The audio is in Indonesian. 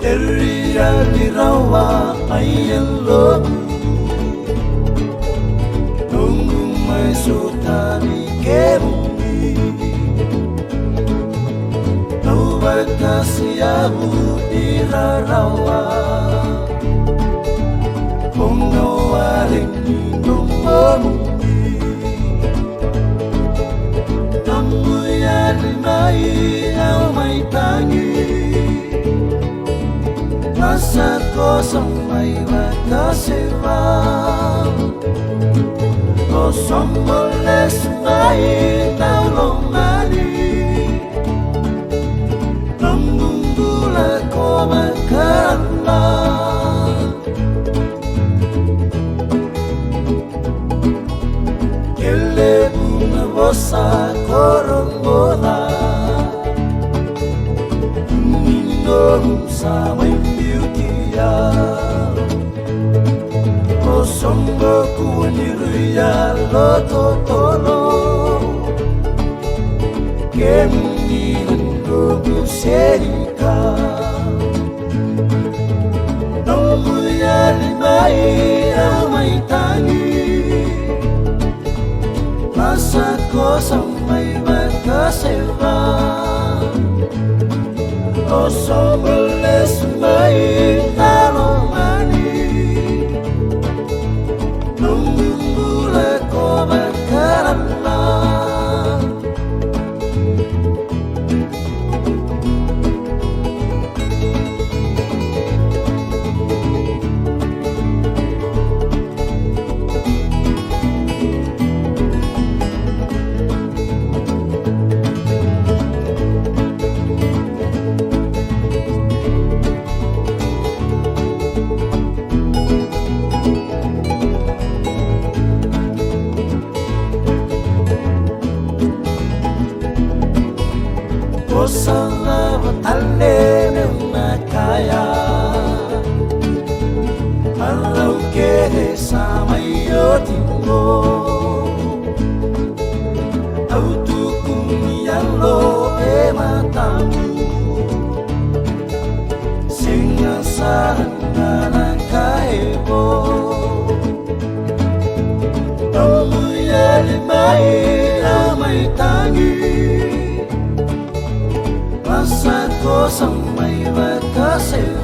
Eria dirawa ayelo nunggu mai sutani kemumi tau bakasi abu dirarawa pongo waring nunggu tamu ya mai au mai tangi masa kosong may magkasirang kosong mules may taulong mali lambung gula ko magkaramba kele bunga bosa korong bola minum sa may Osongo kuniruya lototolo Kemuni nungu serika Nomu ya limai amai tangi Masa kosong may magkasira Osongo les may talong Sana batale nakaya Alau kere sama yo tingo Autu kumiyalo e matamu Singa saranga nakaebo Nomu yali mai amai tangi Masa kosong may magkasira